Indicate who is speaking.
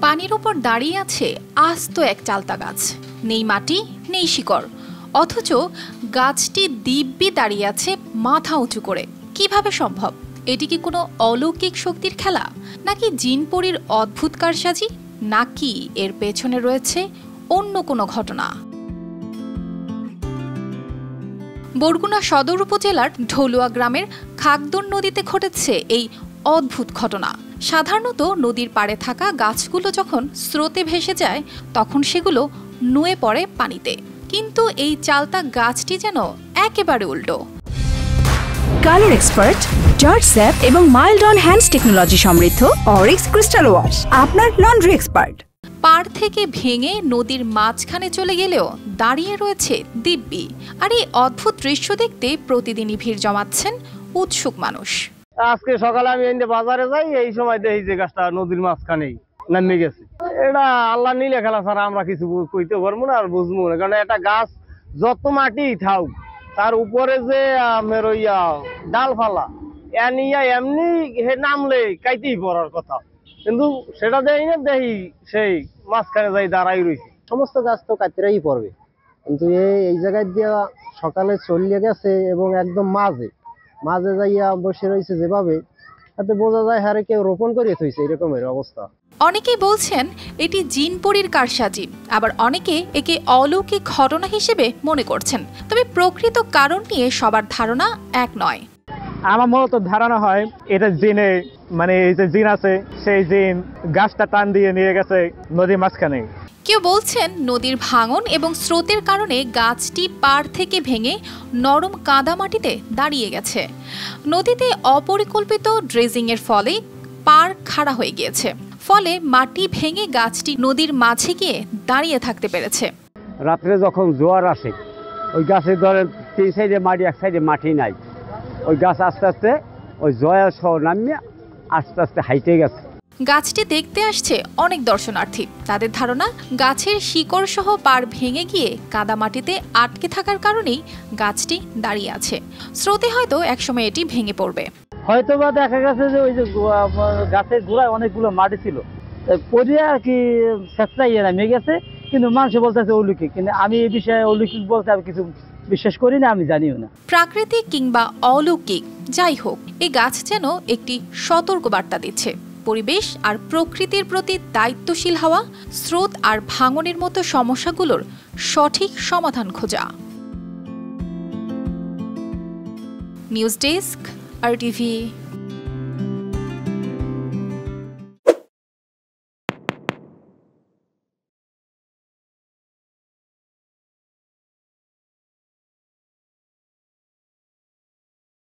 Speaker 1: পানির উপর দাঁড়িয়ে আছে আস্ত এক চালতা গাছ, নেই মাটি নেই শিকড়, অথচ গাছটি দিব্যি দাঁড়িয়ে আছে মাথা উঁচু করে। কিভাবে সম্ভব? এটি কি কোনো অলৌকিক শক্তির খেলা, নাকি জিনপরির অদ্ভুত কারসাজি, নাকি এর পেছনে রয়েছে অন্য কোনো ঘটনা? বরগুনা সদর উপজেলার ঢলুয়া গ্রামের খাগদন নদীতে ঘটেছে এই অদ্ভুত ঘটনা। সাধারণত নদীর পাড়ে থাকা গাছগুলো যখন স্রোতে ভেসে যায় তখন সেগুলো নুয়ে পড়ে পানিতে, কিন্তু এই চালতা গাছটি যেন একেবারে উল্টো।
Speaker 2: কালার এক্সপার্ট, জর্জ স্যাপ এবং মাইল্ড অন হ্যান্ডস টেকনোলজি সমৃদ্ধ অরিক্স ক্রিস্টাল ওয়াশ আপনার লন্ড্রি এক্সপার্ট।
Speaker 1: পাড় থেকে ভেঙে নদীর মাঝখানে চলে গেলেও দাঁড়িয়ে রয়েছে দিব্যি। আর এই অদ্ভুত দৃশ্য দেখতে প্রতিদিনই ভিড় জমাচ্ছেন উৎসুক মানুষ।
Speaker 3: আজকে সকালে আমি বাজারে যাই, এই সময় দেখি যে গাছটা নদীর মাঝখানেই নামে গেছে। এটা আল্লাহ নিলে খেলা ছাড়া আমরা কিছু কইতে পারবো না আর বুঝবো না, কারণ একটা গাছ যত মাটি থাক তার উপরে যে ডালফালা এমনি নামলে কাইতেই পড়ার কথা, কিন্তু সেটা দেখি না, দেখি সেই মাঝখানে যাই দাঁড়াই রয়েছে।
Speaker 4: সমস্ত গাছ তো কাটতেই পড়বে, কিন্তু এই জায়গায় দিয়া সকালে চলিয়ে গেছে এবং একদম মাঝে যাইয়া বসে রয়েছে, যেভাবে তাতে বোঝা যায় হারে কেউ রোপণ করে থইছে এরকমের অবস্থা।
Speaker 1: অনেকেই বলছেন এটি জিনপরির কারসাজি, আবার অনেকে একে অলৌকিক ঘটনা হিসেবে মনে করছেন। তবে প্রকৃত কারণ নিয়ে সবার ধারণা এক নয়।
Speaker 3: আমার মূলত ধারণা হয় এটা জিনে, মানে এই যে জিন আছে সেই জিন গাছটা টান দিয়ে নিয়ে গেছে নদীর মাঝখানে।
Speaker 1: কেউ বলছেন নদীর ভাঙন এবং স্রোতের কারণে গাছটি পাড় থেকে ভেঙে নরম কাদা মাটিতে দাঁড়িয়ে গেছে। নদীতে অপরিকল্পিত ড্রেজিংয়ের ফলে পাড় খাড়া হয়ে গিয়েছে, ফলে মাটি ভেঙে গাছটি নদীর মাঝে গিয়ে দাঁড়িয়ে থাকতে পেরেছে।
Speaker 5: রাত্রে যখন জোয়ার আসে ওই গাছের ধরেন 3 সাইডে মাটি, 1 সাইডে মাটি নাই, ওই গাছ আস্তে আস্তে ওই জয়া সহ নামিয়ে আস্তে আস্তে হাইটে গেছে।
Speaker 1: গাছটি দেখতে আসছে অনেক দর্শনার্থী। তাদের ধারণা গাছের শিকড় সহ পাড় ভেঙে গিয়ে কাদা মাটিতে আটকে থাকার কারণেই গাছটি দাঁড়িয়ে আছে। স্রোতে হয়তো একসময় এটি ভেঙে পড়বে।
Speaker 3: হয়তো বা দেখা গেছে যে ওই যে গাছের গোড়ায় অনেকগুলো মাটি ছিল, পড়ে আর কি স্বেচ্ছায় নামে গেছে, কিন্তু মানুষ বলতেছে অলৌকিক, কিন্তু আমি এই বিষয়ে অলৌকিক বলতে আমি কিছু বিশ্বাস করি না, আমি জানিও না।
Speaker 1: প্রাকৃতিক কিংবা অলৌকিক যাই হোক, এই গাছ যেন একটি সতর্ক বার্তা দিচ্ছে। পরিবেশ আর প্রকৃতির প্রতি দায়িত্বশীল হওয়া, স্রোত আর ভাঙনের মতো সমস্যাগুলোর সঠিক সমাধান খোঁজা। News desk, RTV।